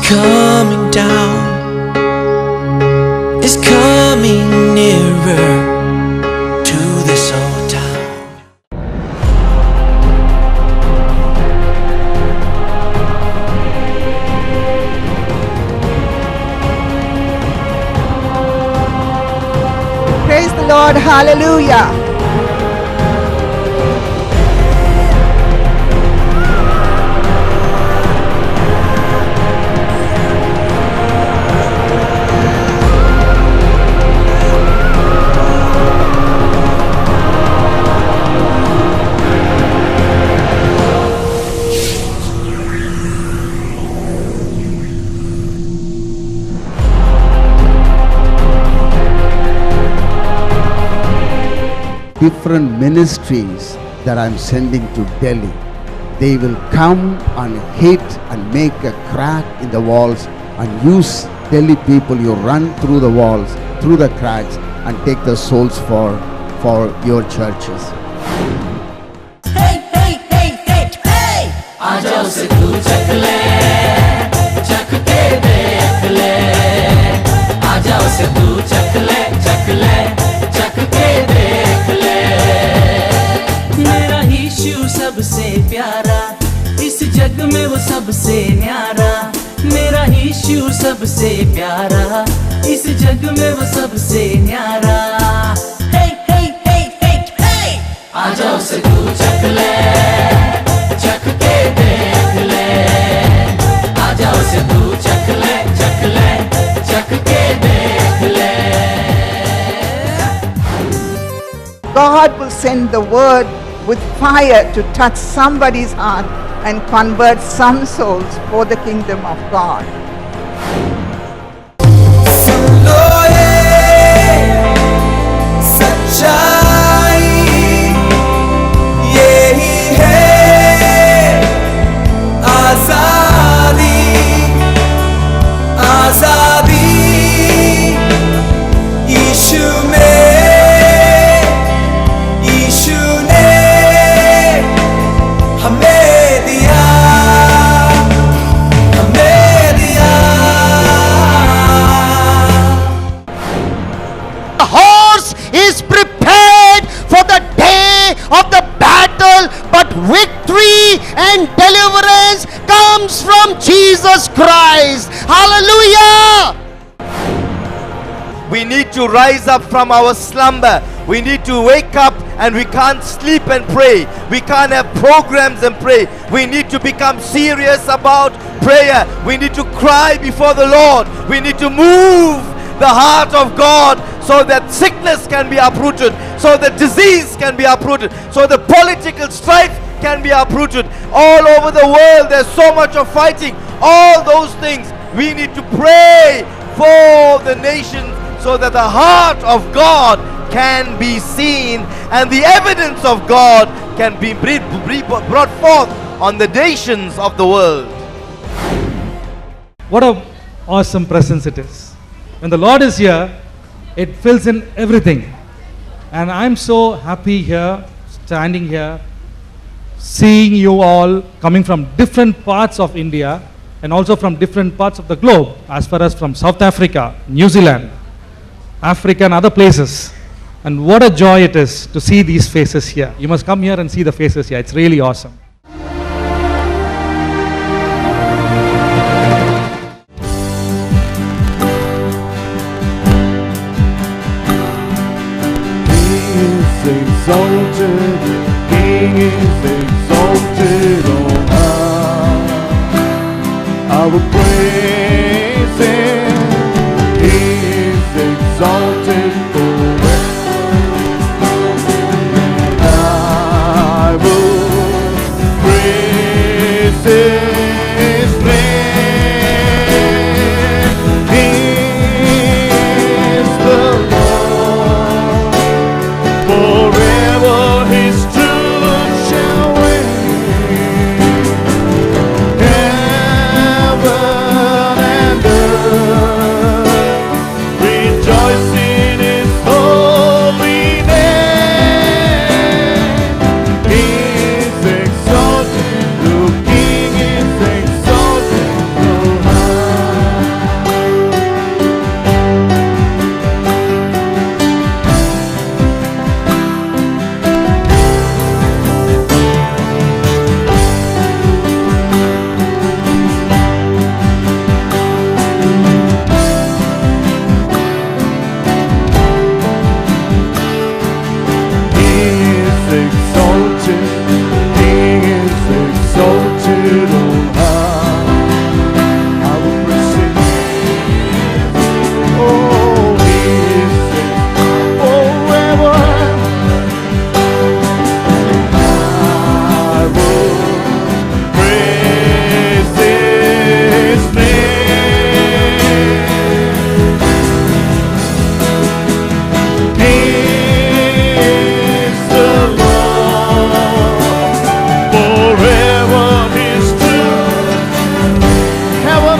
coming down, is coming nearer to this old town. Praise the Lord, hallelujah. Different ministries that I'm sending to Delhi, they will come and hit and make a crack in the walls and use Delhi people. You run through the walls, through the cracks, and take the souls for your churches. Hey, hey, hey, hey, hey! आजा उसे तू चख ले, चख के देख ले। आजा उसे तू चख ले, चख ले, चख के देख ले। मेरा यीशु सबसे प्यारा, इस जग में वो सबसे न्यारा। मेरा यीशु सबसे प्यारा, इस जग में वो सबसे न्यारा। हे हे हे हे हे! आजा उसे तू चख ले, चख के देख ले। आजा उसे तू चख ले, चख ले, चख के देख ले। God will send the word with fire to touch somebody's heart and convert some souls for the kingdom of God. Victory and deliverance comes from Jesus Christ. Hallelujah! We need to rise up from our slumber. We need to wake up, and we can't sleep and pray. We can't have programs and pray. We need to become serious about prayer. We need to cry before the Lord. We need to move the heart of God so that sickness can be uprooted, so that disease can be uprooted, so the political strife can be uprooted. All over the world there's so much of fighting. All those things we need to pray for the nations so that the heart of God can be seen and the evidence of God can be brought forth on the nations of the world. What an awesome presence it is. When the Lord is here, it fills in everything. And I'm so happy here, standing here, seeing you all coming from different parts of India and also from different parts of the globe, as far as from South Africa, New Zealand, Africa and other places. And what a joy it is to see these faces here. You must come here and see the faces here. It's really awesome. Exalted, King is exalted on high. I will praise Him. He is exalted forever. And I will praise His name. He is the Lord forever. His truth shall reign. Heaven and earth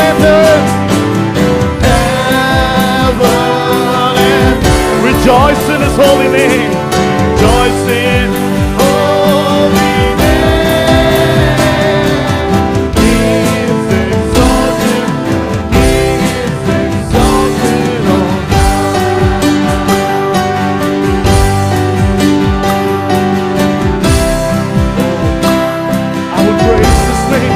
and earth, heaven and rejoice in His holy name. Rejoice in holy name. He is exalted. He is exalted on high. I will praise His name.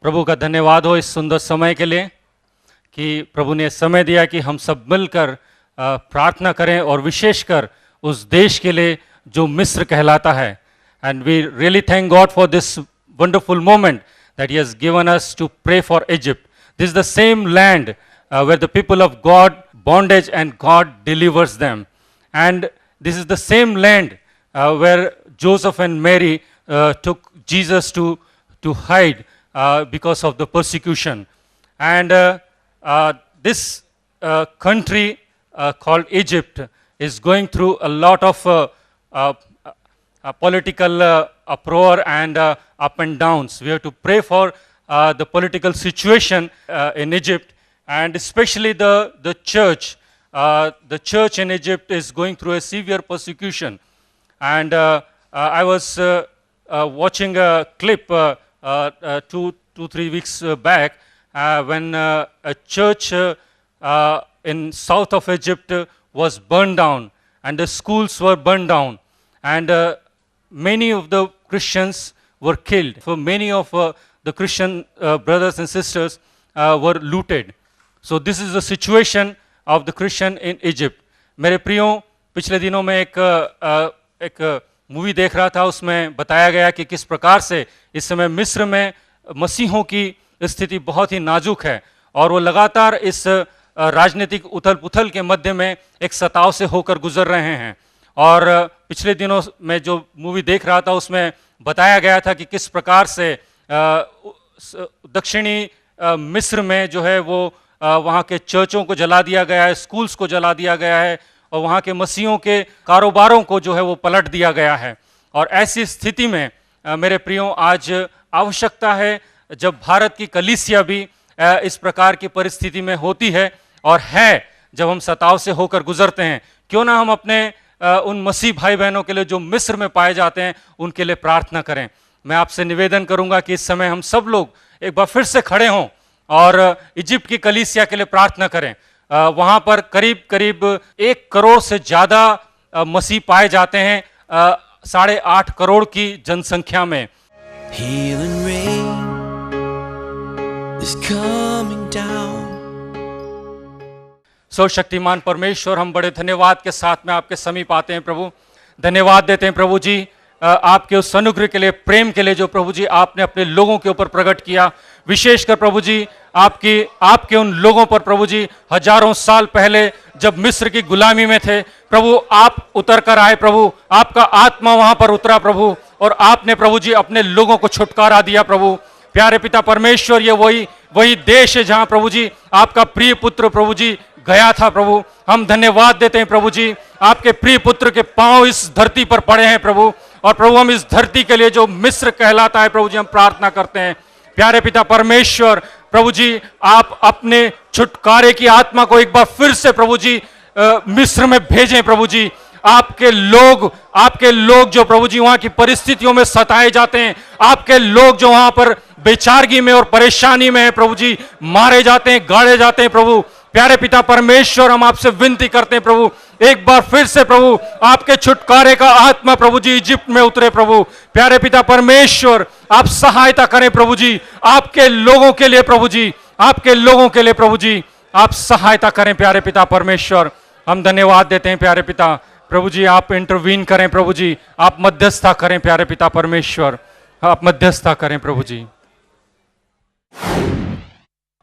प्रभु का धन्यवाद हो इस सुंदर समय के लिए कि प्रभु ने समय दिया कि हम सब मिलकर प्रार्थना करें और विशेषकर उस देश के लिए जो मिस्र कहलाता है. And we really thank God for this wonderful moment that he has given us to pray for Egypt. This is the same land where the people of God bondage and God delivers them. And this is the same land where Joseph and Mary took Jesus to hide because of the persecution. And this country called Egypt is going through a lot of political uproar and up and downs. We have to pray for the political situation in Egypt, and especially the church. The church in Egypt is going through a severe persecution. And I was watching a clip 2-3 weeks back when a church in south of Egypt was burned down, and the schools were burned down, and many of the Christians were killed. For many of the Christian brothers and sisters were looted. So this is the situation of the Christian in Egypt. मेरे प्रियो, पिछले दिनों में एक movie देख रहा था, उसमें बताया गया कि किस प्रकार से इस समय मिस्र में मसीहों की स्थिति बहुत ही नाजुक है और वो लगातार इस राजनीतिक उथल पुथल के मध्य में एक सताव से होकर गुजर रहे हैं. और पिछले दिनों में जो मूवी देख रहा था उसमें बताया गया था कि किस प्रकार से दक्षिणी मिस्र में जो है वो वहाँ के चर्चों को जला दिया गया है, स्कूल्स को जला दिया गया है, और वहाँ के मसीहों के कारोबारों को जो है वो पलट दिया गया है. और ऐसी स्थिति में मेरे प्रियो, आज आवश्यकता है जब भारत की कलीसिया भी इस प्रकार की परिस्थिति में होती है और है, जब हम सताव से होकर गुजरते हैं, क्यों ना हम अपने उन मसीह भाई बहनों के लिए जो मिस्र में पाए जाते हैं उनके लिए प्रार्थना करें. मैं आपसे निवेदन करूंगा कि इस समय हम सब लोग एक बार फिर से खड़े हों और इजिप्ट की कलीसिया के लिए प्रार्थना करें. वहाँ पर करीब करीब 1 करोड़ से ज़्यादा मसीह पाए जाते हैं 8.5 करोड़ की जनसंख्या में. Healing rain is coming down. सर्वशक्तिमान परमेश्वर, हम बड़े धन्यवाद के साथ में आपके समीप आते हैं प्रभु. धन्यवाद देते हैं प्रभु जी आपके उस अनुग्रह के लिए, प्रेम के लिए जो प्रभु जी आपने अपने लोगों के ऊपर प्रकट किया. विशेषकर प्रभु जी आपके उन लोगों पर प्रभु जी हजारों साल पहले जब मिस्र की गुलामी में थे प्रभु, आप उतर कर आए प्रभु, आपका आत्मा वहां पर उतरा प्रभु, और आपने प्रभु जी अपने लोगों को छुटकारा दिया प्रभु. प्यारे पिता परमेश्वर, ये वही देश है जहां प्रभु जी आपका प्रिय पुत्र प्रभु जी गया था प्रभु. हम धन्यवाद देते हैं प्रभु जी, आपके प्रिय पुत्र के पांव इस धरती पर पड़े हैं प्रभु, और प्रभु हम इस धरती के लिए जो मिस्र कहलाता है प्रभु जी, हम प्रार्थना करते हैं. प्यारे पिता परमेश्वर, प्रभु जी आप अपने छुटकारे की आत्मा को एक बार फिर से प्रभु जी मिस्र में भेजें प्रभु जी. आपके लोग जो प्रभु जी वहां की परिस्थितियों में सताए जाते हैं, आपके लोग जो वहां पर बेचारगी में और परेशानी में है प्रभु जी, मारे जाते हैं, गाड़े जाते हैं प्रभु. प्यारे पिता परमेश्वर, हम आपसे विनती करते हैं प्रभु, एक बार फिर से प्रभु आपके छुटकारे का आत्मा प्रभु जी इजिप्ट में उतरे प्रभु। प्यारे पिता परमेश्वर, आप सहायता करें प्रभु जी, आपके लोगों के लिए प्रभु जी, आपके लोगों के लिए प्रभु जी, आप सहायता करें प्यारे पिता परमेश्वर। हम धन्यवाद देते हैं प्यारे पिता प्रभु जी, आप इंटरवीन करें प्रभु जी, आप मध्यस्थता करें प्यारे पिता परमेश्वर, आप मध्यस्थता करें प्रभु जी।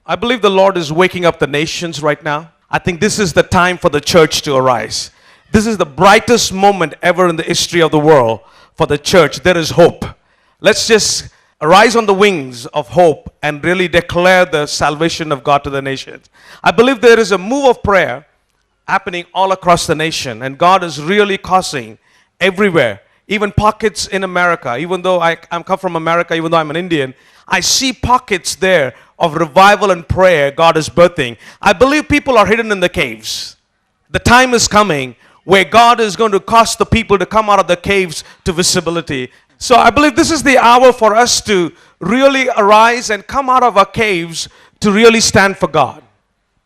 I believe the Lord is waking up the nations right now. I think this is the time for the church to arise. This is the brightest moment ever in the history of the world for the church. There is hope. Let's just arise on the wings of hope and really declare the salvation of God to the nations. I believe there is a move of prayer happening all across the nation, and God is really causing everywhere, even pockets in America. Even though I'm come from America, even though I'm an Indian, I see pockets there of revival and prayer God is birthing. I believe people are hidden in the caves. The time is coming where God is going to cause the people to come out of the caves to visibility. So I believe this is the hour for us to really arise and come out of our caves to really stand for God.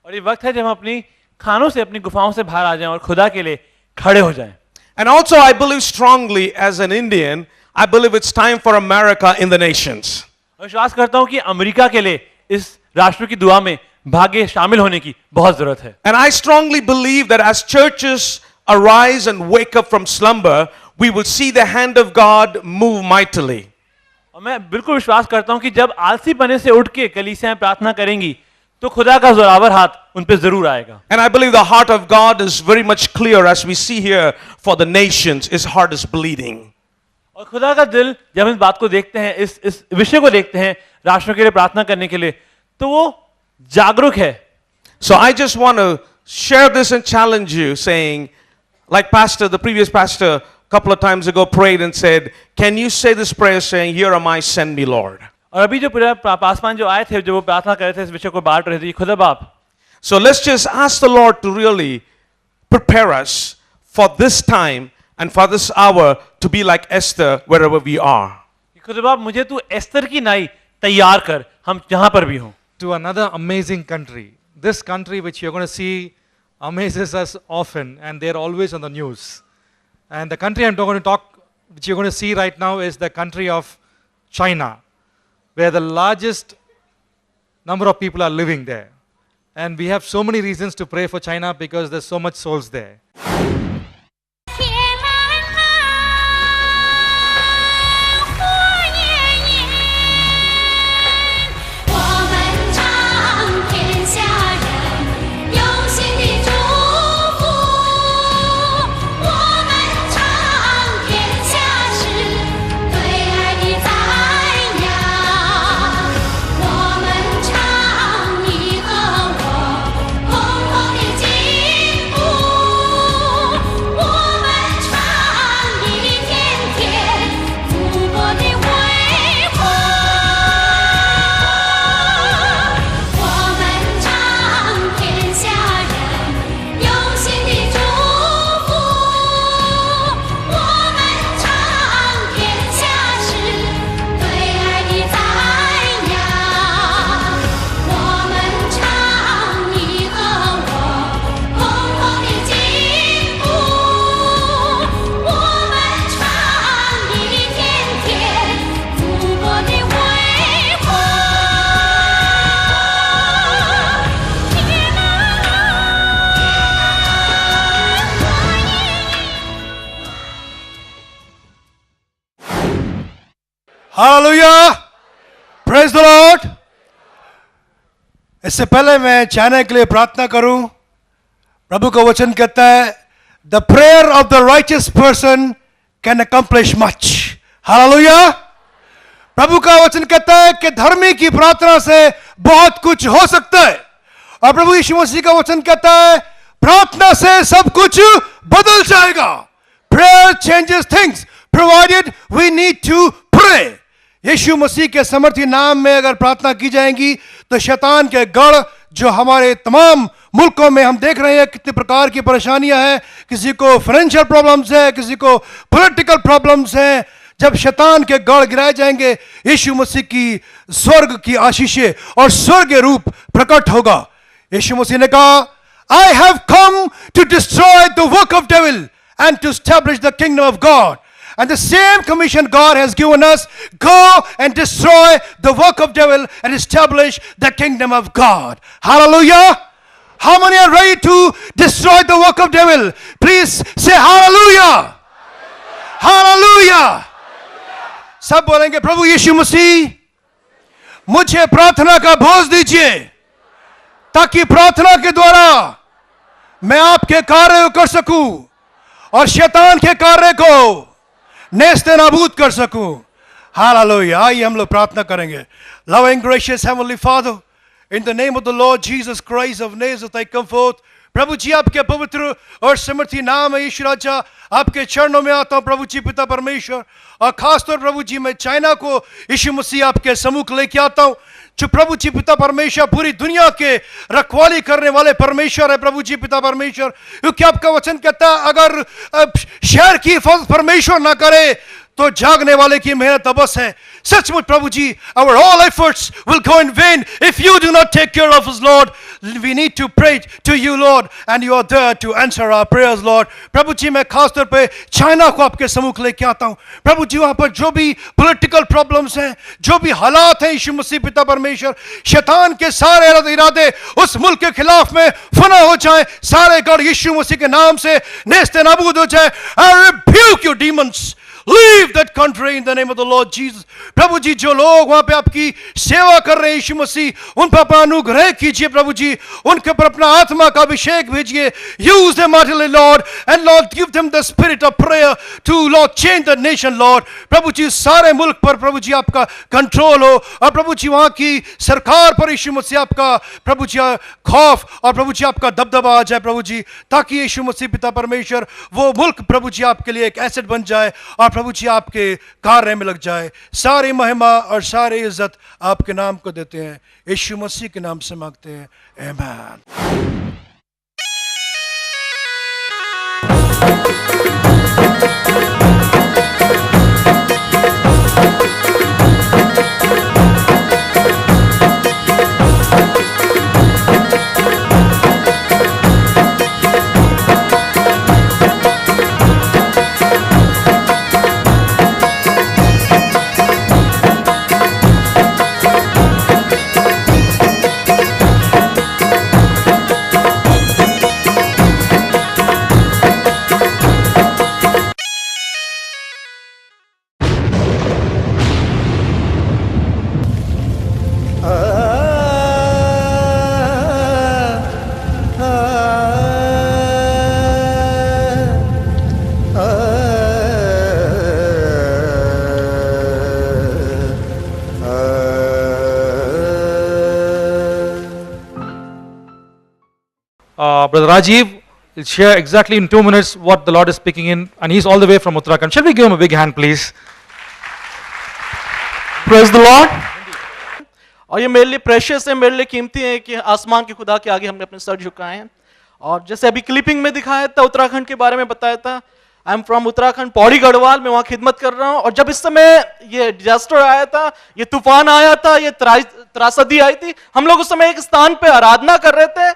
और ये वक्त है जब हम अपनी खानों से, अपनी गुफाओं से बाहर आ जाएं और खुदा के लिए खड़े हो जाएं। And also I believe strongly as an Indian, I believe it's time for America in the nations. विश्वास करता हूं कि अमेरिका के लिए इस राष्ट्र की दुआ में भाग्य शामिल होने की बहुत जरूरत है। And I strongly believe that as churches arise and wake up from slumber, we will see the hand of God move mightily. और मैं बिल्कुल विश्वास करता हूं कि जब आलसी पने से उठ के कलीसियाएं प्रार्थना करेंगी तो खुदा का जोरावर हाथ उन पे जरूर आएगा। And I believe the heart of God is very much clear as we see here for the nations. His heart is bleeding. और खुदा का दिल, जब हम इस बात को देखते हैं, इस विषय को देखते हैं राष्ट्रों के लिए प्रार्थना करने के लिए, तो वो जागरूक है। So I just want to share this and challenge you, saying, like the previous pastor a couple of times ago prayed and said, can you say this prayer saying, here am I, send me Lord. और अभी जो पासवान जो आए थे, जो वो प्रार्थना कर रहे थे, इस विषय को बांट रहे थे, खुदा बाप। So let's just ask the Lord to really prepare us for this time and for this hour to be like Esther wherever we are. खुदा बाप, मुझे तू एस्तर की नाई तैयार कर, हम जहां पर भी हों। To another amazing country. This country which you're going to see amazes us often, and they're always on the news. And the country which you're going to see right now is the country of China, where the largest number of people are living there. And we have so many reasons to pray for China because there's so much souls there. Hallelujah, praise the Lord. इससे पहले मैं China के लिए प्रार्थना करूं, प्रभु का वचन कहता है, the prayer of the righteous person can accomplish much. Hallelujah. प्रभु का वचन कहता है कि धर्मी की प्रार्थना से बहुत कुछ हो सकता है, और प्रभु यीशु मसीह का वचन कहता है प्रार्थना से सब कुछ बदल जाएगा। Prayer changes things provided we need to pray. यीशु मसीह के समर्थी नाम में अगर प्रार्थना की जाएगी तो शैतान के गढ़ जो हमारे तमाम मुल्कों में हम देख रहे हैं कितने प्रकार की परेशानियां हैं, किसी को फाइनेंशियल प्रॉब्लम्स है, किसी को पॉलिटिकल प्रॉब्लम्स हैं, जब शैतान के गढ़ गिराए जाएंगे यीशु मसीह की स्वर्ग की आशीषें और स्वर्ग रूप प्रकट होगा। यीशु मसीह ने कहा, I have come to destroy the work of devil and to establish the kingdom of God. And the same commission God has given us, go and destroy the work of devil and establish the kingdom of God. Hallelujah. How many are ready to destroy the work of devil? Please say hallelujah. Hallelujah. सब बोलेंगे, प्रभु यीशु मसीह मुझे प्रार्थना का बोझ दीजिए, ताकि प्रार्थना के द्वारा मैं आपके कार्य कर सकूं और शैतान के कार्य को नेस्ते नाबूद कर सकूं. हालेलुया. आइए हम लोग प्रार्थना करेंगे. Loving gracious heavenly Father, in the name of the Lord Jesus Christ of Nazareth, I come forth. प्रभु जी आपके पवित्र और समर्थी नाम है यीशु राजा, आपके चरणों में आता हूं प्रभु जी पिता परमेश्वर. और खास तौर प्रभु जी मैं चाइना को यीशु मसीह आपके सम्मुख लेके आता हूं, जो प्रभु जी पिता परमेश्वर पूरी दुनिया के रखवाली करने वाले परमेश्वर है प्रभु जी पिता परमेश्वर. क्योंकि आपका वचन कहता है, अगर शहर की हिफाजत परमेश्वर ना करे तो जागने वाले की मेहनत अबस है. सचमुच प्रभु जी, our all efforts will go in vain if you do not take care of us, Lord. We need to pray to you, Lord, and you are there to answer our prayers, Lord. प्रभु जी मैं खास तौर पे China को आपके सम्मुख लेके आता हूँ. प्रभु जी वहां पर जो भी पॉलिटिकल प्रॉब्लम्स हैं, जो भी हालात हैं यीशु मसीह पिता परमेश्वर, शैतान के सारे इरादे उस मुल्क के खिलाफ में फना हो जाए, सारे गढ़ यीशु मसीह के नाम से नेस्ते नाबूद हो जाए. I rebuke you demons. Leave that country in the name of the Lord Jesus. प्रभु जी जो लोग वहां पे आपकी सेवा कर रहे हैं यीशु मसीह, उन पर अपना अनुग्रह कीजिए प्रभु जी, उनके पर अपना आत्मा का अभिषेक भेजिए. Use them mightily, Lord, and Lord give them the spirit of prayer to Lord change the nation, Lord. प्रभु जी सारे मुल्क पर प्रभु जी आपका कंट्रोल हो, और प्रभु जी वहां की सरकार पर यीशु मसीह आपका प्रभु जी खौफ और प्रभु जी आपका दबदबा आ जाए प्रभु जी, ताकि यीशु मसीह पिता परमेश्वर वो मुल्क प्रभु जी आपके लिए एक एसेट बन जाए और प्रभु जी आपके कार्य में लग जाए. सारी महिमा और सारी इज्जत आपके नाम को देते हैं, यीशु मसीह के नाम से मांगते हैं. आमीन. Brother Rajiv will share exactly in 2 minutes what the Lord is speaking in, and he's all the way from Uttarakhand. Shall we give him a big hand, please? Praise the Lord. और ये मेरे लिए precious है, मेरे लिए कीमती है कि आसमान के खुदा के आगे हमने अपने सर झुकाए हैं. और जैसे अभी क्लिपिंग में दिखाया था, उत्तराखंड के बारे में बताया था. I am from Uttarakhand, Pauri Garhwal में वहां खिदमत कर रहा हूं. और जब इस समय ये डिजास्टर आया था, ये तूफान आया था, ये त्रासदी आई थी, हम लोग उस समय एक स्थान पे आराधना कर रहे थे.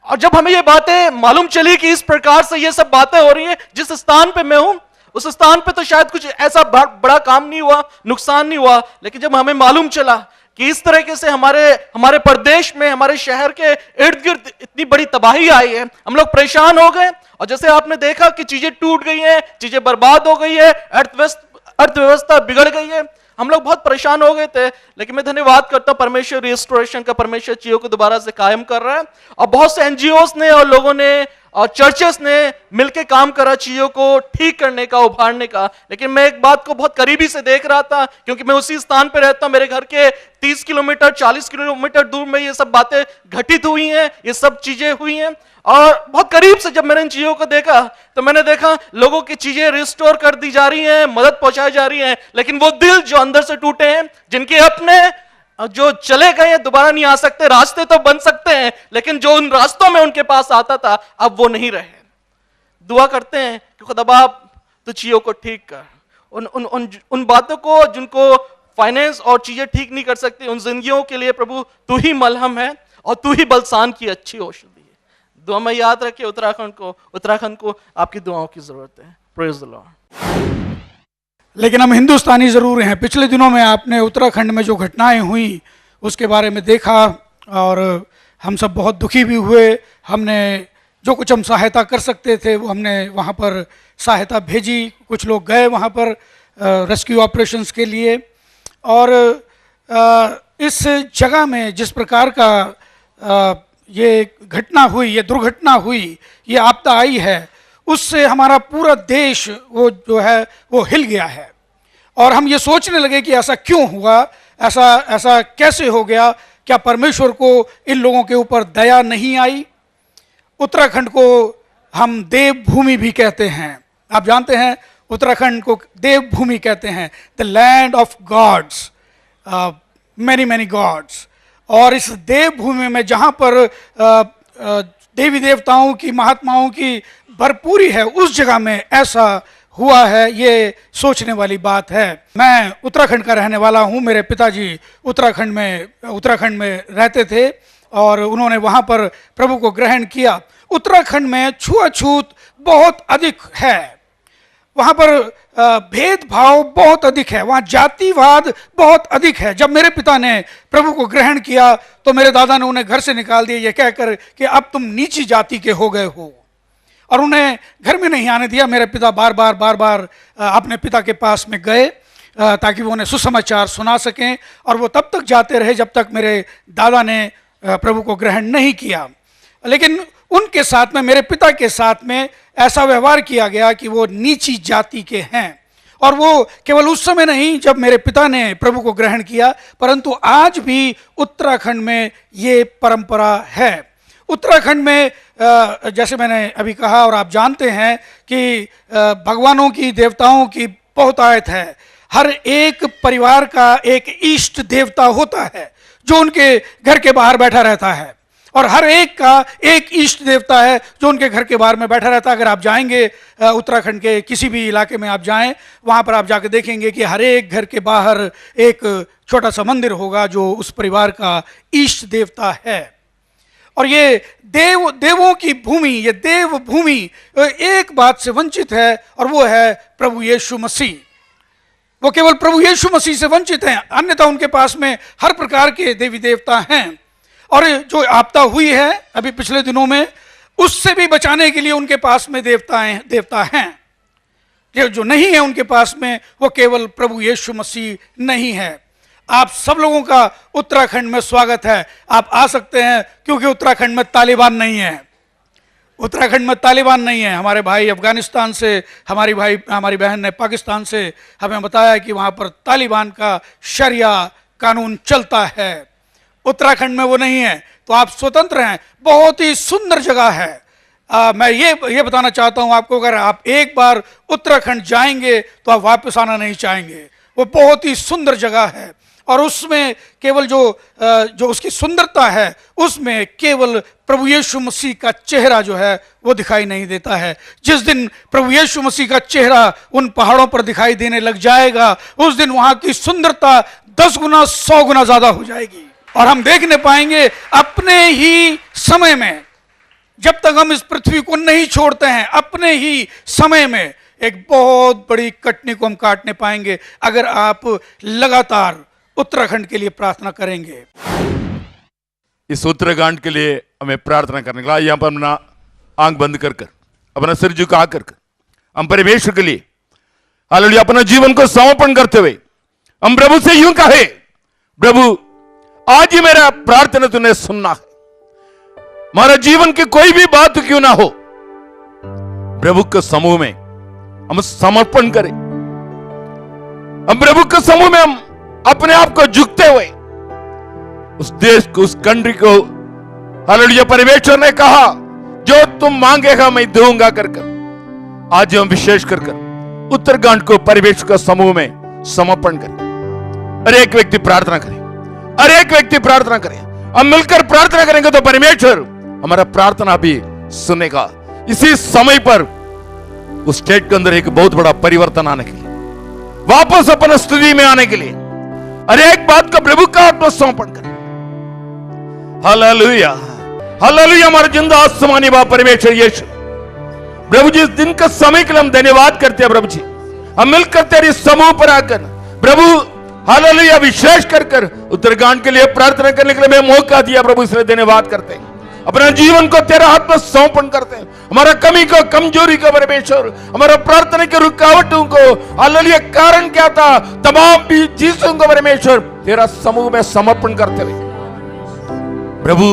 और जब हमें ये बातें मालूम चली कि इस प्रकार से ये सब बातें हो रही हैं, जिस स्थान पे मैं हूं उस स्थान पे तो शायद कुछ ऐसा बड़ा काम नहीं हुआ, नुकसान नहीं हुआ, लेकिन जब हमें मालूम चला कि इस तरीके से हमारे प्रदेश में, हमारे शहर के इर्द गिर्द इतनी बड़ी तबाही आई है, हम लोग परेशान हो गए. और जैसे आपने देखा कि चीजें टूट गई हैं, चीजें बर्बाद हो गई है, अर्थव्यवस्था बिगड़ गई है, हम लोग बहुत परेशान हो गए थे. लेकिन मैं धन्यवाद करता हूं परमेश्वर रिस्टोरेशन का, परमेश्वर चीजों को दोबारा से कायम कर रहा है. और बहुत से एनजीओस ने और लोगों ने और चर्चेस ने मिलकर काम करा चीजों को ठीक करने का, उभारने का. लेकिन मैं एक बात को बहुत करीबी से देख रहा था, क्योंकि मैं उसी स्थान पे रहता हूं. मेरे घर के 30 किलोमीटर 40 किलोमीटर दूर में ये सब बातें घटित हुई हैं, ये सब चीजें हुई हैं. और बहुत करीब से जब मैंने इन चीजों को देखा तो मैंने देखा लोगों की चीजें रिस्टोर कर दी जा रही हैं, मदद पहुंचाई जा रही है. लेकिन वो दिल जो अंदर से टूटे हैं, जिनके अपने जो चले गए हैं दोबारा नहीं आ सकते, रास्ते तो बन सकते हैं, लेकिन जो उन रास्तों में उनके पास आता था अब वो नहीं रहे. दुआ करते हैं कि खुदा बाप तो चीजों को ठीक कर, उन बातों को जिनको फाइनेंस और चीजें ठीक नहीं कर सकती, उन जिंदगियों के लिए प्रभु तू ही मलहम है. और तू ही बलसान की अच्छी औषधि है। दुआ में याद रखिए उत्तराखंड को आपकी दुआओं की जरूरत है। Praise the Lord. लेकिन हम हिंदुस्तानी ज़रूर हैं। पिछले दिनों में आपने उत्तराखंड में जो घटनाएं हुई उसके बारे में देखा और हम सब बहुत दुखी भी हुए। हमने जो कुछ हम सहायता कर सकते थे वो हमने वहाँ पर सहायता भेजी। कुछ लोग गए वहाँ पर रेस्क्यू ऑपरेशंस के लिए। और इस जगह में जिस प्रकार का ये घटना हुई, ये दुर्घटना हुई, ये आपदा आई है, उससे हमारा पूरा देश वो जो है वो हिल गया है। और हम ये सोचने लगे कि ऐसा क्यों हुआ, ऐसा कैसे हो गया, क्या परमेश्वर को इन लोगों के ऊपर दया नहीं आई। उत्तराखंड को हम देवभूमि भी कहते हैं। आप जानते हैं उत्तराखंड को देवभूमि कहते हैं, the land of gods, many gods. और इस देवभूमि में जहाँ पर देवी देवताओं की, महात्माओं की भरपूरी है, उस जगह में ऐसा हुआ है, ये सोचने वाली बात है। मैं उत्तराखंड का रहने वाला हूँ। मेरे पिताजी उत्तराखंड में रहते थे और उन्होंने वहाँ पर प्रभु को ग्रहण किया। उत्तराखंड में छुआछूत बहुत अधिक है, वहाँ पर भेदभाव बहुत अधिक है, वहाँ जातिवाद बहुत अधिक है। जब मेरे पिता ने प्रभु को ग्रहण किया तो मेरे दादा ने उन्हें घर से निकाल दिया, ये कहकर कि अब तुम नीची जाति के हो गए हो, और उन्हें घर में नहीं आने दिया। मेरे पिता बार बार अपने पिता के पास में गए ताकि वो उन्हें सुसमाचार सुना सकें, और वो तब तक जाते रहे जब तक मेरे दादा ने प्रभु को ग्रहण नहीं किया। लेकिन उनके साथ में, मेरे पिता के साथ में ऐसा व्यवहार किया गया कि वो नीची जाति के हैं। और वो केवल उस समय नहीं जब मेरे पिता ने प्रभु को ग्रहण किया, परंतु आज भी उत्तराखंड में ये परंपरा है। उत्तराखंड में जैसे मैंने अभी कहा और आप जानते हैं कि भगवानों की, देवताओं की बहुतायत है। हर एक परिवार का एक इष्ट देवता होता है जो उनके घर के बाहर बैठा रहता है, और हर एक का एक इष्ट देवता है जो उनके घर के बाहर में बैठा रहता है। अगर आप जाएंगे उत्तराखंड के किसी भी इलाके में आप जाएं, वहाँ पर आप जाकर देखेंगे कि हर एक घर के बाहर एक छोटा सा मंदिर होगा जो उस परिवार का इष्ट देवता है। और ये देवों की भूमि, ये देव भूमि एक बात से वंचित है, और वो है प्रभु यीशु मसीह। वो केवल प्रभु यीशु मसीह से वंचित हैं, अन्यथा उनके पास में हर प्रकार के देवी देवता हैं। और जो आपदा हुई है अभी पिछले दिनों में, उससे भी बचाने के लिए उनके पास में देवता हैं। जो नहीं है उनके पास में, वो केवल प्रभु यीशु मसीह नहीं है। आप सब लोगों का उत्तराखंड में स्वागत है। आप आ सकते हैं, क्योंकि उत्तराखंड में तालिबान नहीं है। उत्तराखंड में तालिबान नहीं है। हमारे भाई अफगानिस्तान से, हमारी बहन ने पाकिस्तान से हमें बताया कि वहाँ पर तालिबान का शरिया कानून चलता है। उत्तराखंड में वो नहीं है, तो आप स्वतंत्र हैं। बहुत ही सुंदर जगह है। मैं ये बताना चाहता हूँ आपको, अगर आप एक बार उत्तराखंड जाएंगे तो आप वापस आना नहीं चाहेंगे। वो बहुत ही सुंदर जगह है, और उसमें केवल जो उसकी सुंदरता है, उसमें केवल प्रभु यीशु मसीह का चेहरा जो है वो दिखाई नहीं देता है। जिस दिन प्रभु यीशु मसीह का चेहरा उन पहाड़ों पर दिखाई देने लग जाएगा, उस दिन वहाँ की सुंदरता 10 गुना 100 गुना ज़्यादा हो जाएगी। और हम देखने पाएंगे अपने ही समय में, जब तक हम इस पृथ्वी को नहीं छोड़ते हैं, अपने ही समय में एक बहुत बड़ी कटनी को हम काटने पाएंगे, अगर आप लगातार उत्तराखंड के लिए प्रार्थना करेंगे। इस उत्तराखंड के लिए हमें प्रार्थना करने के लिए यहाँ पर अपना आंख बंद कर अपना सिर झुका कर हम परमेश्वर के लिए हालेलुया अपना जीवन को समर्पण करते हुए हम प्रभु से यूं कहे, प्रभु आज ही मेरा प्रार्थना तूने सुनना है। हमारा जीवन की कोई भी बात क्यों ना हो, प्रभु के समूह में हम समर्पण करें। हम प्रभु के समूह में हम अपने आप को झुकते हुए उस देश को, उस कंट्री को, हालेलुया परमेश्वर ने कहा जो तुम मांगेगा मैं दूंगा कर आज हम विशेष कर उत्तराखंड को परमेश्वर का समूह में समर्पण करें। हर एक व्यक्ति प्रार्थना करे, हर एक व्यक्ति प्रार्थना करे। हम मिलकर प्रार्थना करेंगे तो परमेश्वर हमारा प्रार्थना भी सुनेगा। इसी समय पर उस स्टेट के अंदर एक बहुत बड़ा परिवर्तन आने के लिए, वापस अपने स्थिति में आने के लिए हर एक बात का प्रभु का आत्मा समर्पण करें। Hallelujah, hallelujah. हमारे जिंदा आसमानी बाप परमेश्वर यीशु, प्रभु जी इस दिन का समय के लिए हम धन्यवाद करते हैं। प्रभु जी हम मिलकर तेरे समूह पर आकर प्रभु हालेलुया विशेष कर उत्तराखंड के लिए प्रार्थना करने के लिए हमें मौका दिया। प्रभु इसलिए धन्यवाद करते हैं। अपना जीवन को तेरे हाथ में समर्पण करते हैं। हमारा कमी को, कमजोरी को परमेश्वर, हमारा प्रार्थना के रुकावटों को, हालेलुया कारण क्या था, तमाम भी चीजों को परमेश्वर तेरा समूह में समर्पण करते हुए प्रभु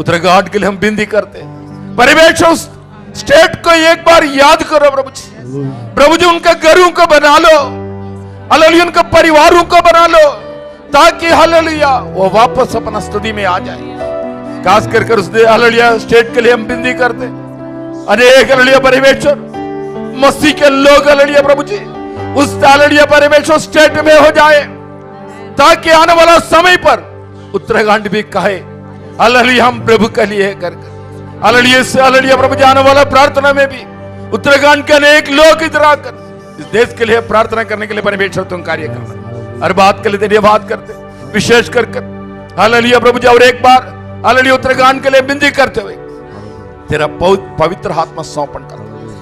उत्तराखंड के लिए हम विनती करते हैं। परमेश्वर स्टेट को एक बार याद करो प्रभु जी। प्रभु जी उनके घरों को बना लो, हालेलुया उनके परिवारों को बना लो, ताकि हालेलुया वो वापस अपना स्तुति में आ जाए। खास कर उस हालेलुया स्टेट के लिए हम विनती करते हैं। अनेक हालेलुया परमेश्वर मसीह के लोग हालेलुया प्रभु जी उस हालेलुया परमेश्वर स्टेट में हो जाए, ताकि आने वाला समय पर उत्तराखंड भी कहे हालेलुया हम प्रभु के लिए कर हालेलुया से हालेलुया प्रभु जी आने वाला प्रार्थना में भी उत्तराखंड के अनेक लोग इधर आकर इस देश के लिए प्रार्थना करने के लिए परमेश्वर तुम कार्य करना। हर बात के लिए धन्यवाद करते, विशेष कर हालेलुया प्रभु जी। और एक बार हालेलुया उत्तराखंड के लिए विनती करते हुए तेरा पवित्र हाथ में समर्पण कर।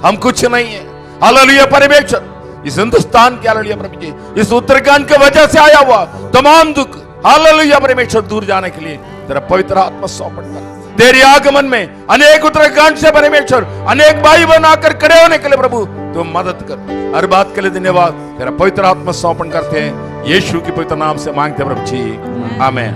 हम कुछ नहीं है हालेलुया परमेश्वर, इस हिंदुस्तान के हालेलुया प्रभु जी इस उत्तराखंड के वजह से आया हुआ तमाम दुख हालेलुया परमेश्वर दूर जाने के लिए तेरा पवित्र हाथ में समर्पण कर। तेरे आगमन में अनेक उत्तराखंड से परमेश्वर अनेक भाई बहन आकर खड़े होने के लिए प्रभु तुम मदद कर। हर बात के लिए धन्यवाद, तेरा पवित्र आत्मा समर्पण करते हैं यीशु के पवित्र नाम से मांगते हैं प्रभु जी, आमीन।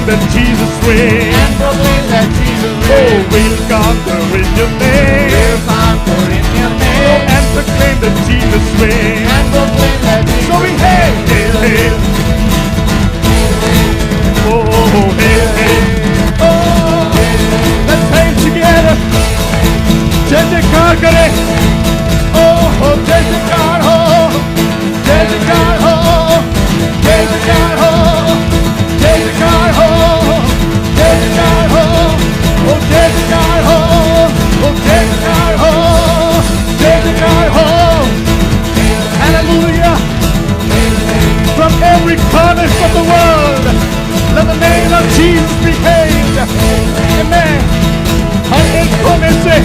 That Jesus reigns. And proclaim that Jesus reigns. Oh, we'll conquer in your name. We'll conquer in your name. And proclaim that Jesus reigns. And proclaim that Jesus reigns. So we hail, hail, hail. Oh, hail, hail. Oh, let's hail together. Jai Jaykar kare. Oh, Jai Jaykar ho. Jai Jaykar ho. Jai Jaykar ho. Jai Jaykar ho. Jai Jaykar ho. Oh, Jai Jaykar ho. Oh, Jai Jaykar ho. Jai Jaykar ho. Hallelujah. From every corner of the world, let the name of Jesus be hailed. Amen. हर एक कोने से,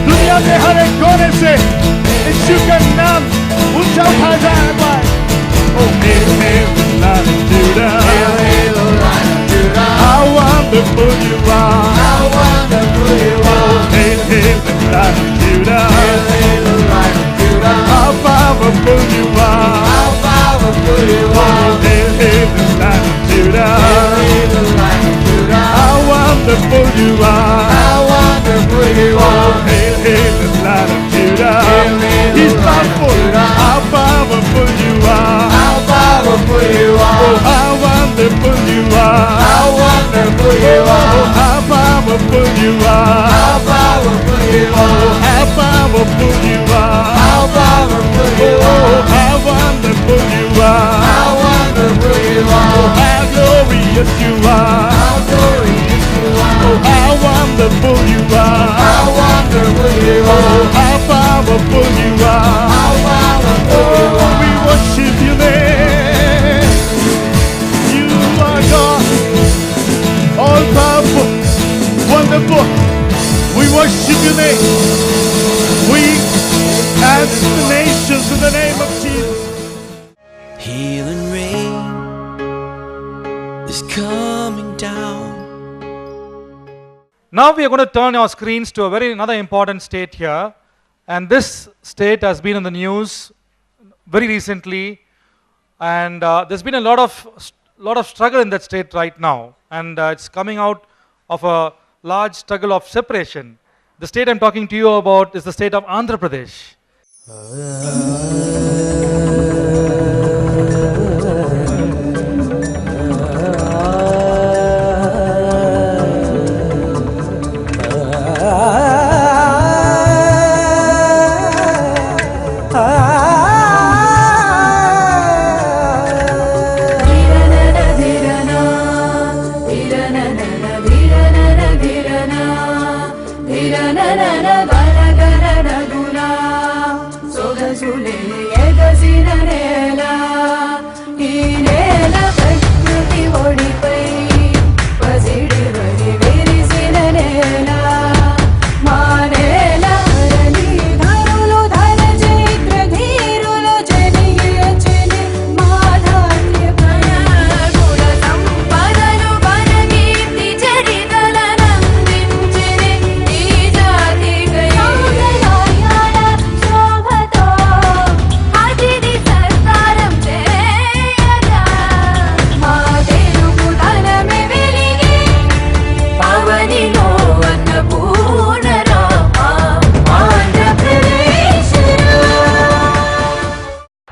दुनिया के हर एक कोने से यीशु का नाम ऊंचा उठाया जाए। Oh, hail, hail, the Lion of Judah. Hail, hail, the Lion of Judah. How wonderful you are. How wonderful you are. Oh, hail, hail, the Lion of Judah. Hail, hail, the Lion of Judah. How powerful you are. How powerful you are. Oh, hail, hail, the Lion of Judah. Hail, hail, the Lion of Judah. How wonderful you are. How wonderful you are. Oh, hail, hail, the Lion of Judah. Hail, hail, He's powerful. How powerful you are. Powerful you are. Oh, how wonderful you are. How wonderful you are. Oh, how powerful you are. How powerful you are. Oh, how powerful you are. How powerful you are. Oh, how wonderful you are. How wonderful you are. Oh, how glorious you are. How glorious you are. Oh, how wonderful you are. How wonderful you are. Oh, how powerful you are. How powerful you are. We worship your name. God, all powerful, wonderful. We worship your name. We ask the nations in the name of Jesus. Healing rain is coming down. Now we are going to turn our screens to another important state here, and this state has been in the news very recently. And there's been a lot of struggle in that state right now, and it's coming out of a large struggle of separation. The state I'm talking to you about is the state of Andhra Pradesh.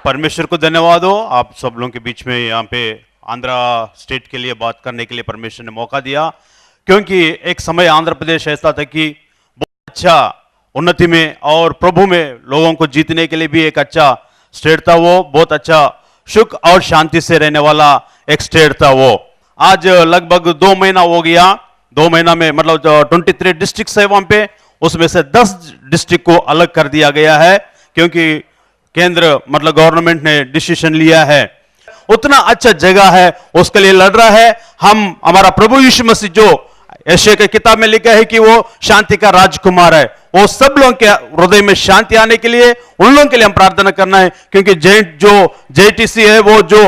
परमेश्वर को धन्यवाद हो। आप सब लोगों के बीच में यहाँ पे आंध्रा स्टेट के लिए बात करने के लिए परमेश्वर ने मौका दिया, क्योंकि एक समय आंध्र प्रदेश ऐसा था कि बहुत अच्छा उन्नति में और प्रभु में लोगों को जीतने के लिए भी एक अच्छा स्टेट था। वो बहुत अच्छा सुख और शांति से रहने वाला एक स्टेट था वो। आज लगभग 2 महीना हो गया। 2 महीना में मतलब 23 डिस्ट्रिक्ट है वहां पे, उसमें से 10 डिस्ट्रिक्ट को अलग कर दिया गया है, क्योंकि केंद्र मतलब गवर्नमेंट ने डिसीजन लिया है। उतना अच्छा जगह है उसके लिए लड़ रहा है। हमारा प्रभु यीशु मसीह जो यशायाह की किताब में लिखा है कि वो शांति का राजकुमार है, वो सब लोगों के हृदय में शांति आने के लिए उन लोगों के लिए हम प्रार्थना करना है, क्योंकि जो JTC है वो जो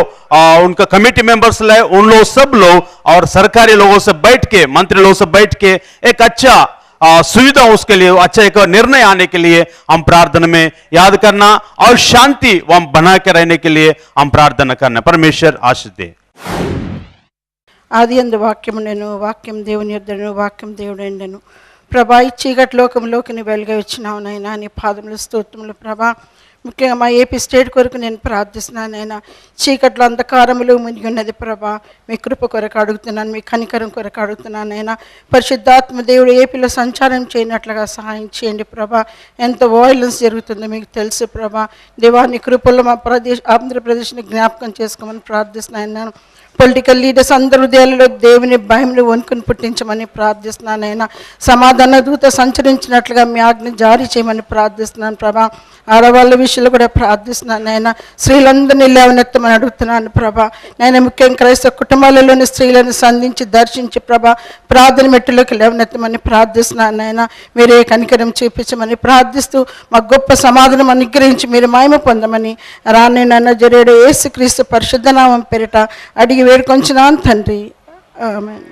उनका कमेटी मेंबर्स है उन लोग सब लोग और सरकारी लोगों से बैठ के, मंत्री लोगों से बैठ के एक अच्छा सुविधा उसके लिए अच्छा एक निर्णय आने के लिए हम प्रार्थना में याद करना और शांति वहां बना के रहने के लिए हम प्रार्थना करना। परमेश्वर आशीष दे। ఆది యందు వాక్యముండెను, వాక్యం దేవుని యొద్దను, వాక్యం దేవుడెండెను. ప్రభా ఈ చీకటి లోకంలోకి నీ వెలుగై వచ్చినావు నాయనా, నీ పాదములు స్తోత్రములు ప్రభా. ముఖ్యంగా మా ఏపీ స్టేట్ కొరకు నేను ప్రార్థిస్తున్నాను నాయనా. చీకట్లో అంధకారములు మునిగి ఉన్నది ప్రభా. మీ కృప కొరకు అడుగుతున్నాను, మీ కనికరం కొరకు అడుగుతున్నాను నాయనా. పరిశుద్ధాత్మ దేవుడు ఏపీలో సంచారం చేయనట్లుగా సహాయం చేయండి ప్రభా. ఎంత వయలెన్స్ జరుగుతుందో మీకు తెలుసు ప్రభా. దేవాన్ని కృపల్లో మా ఆంధ్రప్రదేశ్ని జ్ఞాపకం చేసుకోమని ప్రార్థిస్తున్నాను. పొలిటికల్ లీడర్స్ అందరి హృదయాలలో దేవుని భయంలో వణుకుని పుట్టించమని ప్రార్థిస్తున్నానైనా. సమాధాన దూత సంచరించినట్లుగా మీ ఆజ్ఞ జారీ చేయమని ప్రార్థిస్తున్నాను ప్రభా. ఆడవాళ్ళ విషయంలో కూడా ప్రార్థిస్తున్నాను నాయన. స్త్రీలందరినీ లేవనెత్తమని అడుగుతున్నాను ప్రభా. నేను ముఖ్యంగా క్రైస్తవ కుటుంబాలలోని స్త్రీలను సంధించి దర్శించి ప్రభా ప్రార్థన మెట్టులోకి లేవనెత్తమని ప్రార్థిస్తున్నాను నాయన. మీరే కనికరం చూపించమని ప్రార్థిస్తూ మా గొప్ప సమాధానం అనుగ్రహించి మీరు మహిమ పొందమని రానేనన్న జరేడు యేసుక్రీస్తు పరిశుద్ధ నామం పేరిట అడిగి వేడుకొంచున్నాను తండ్రి, ఆమేన్.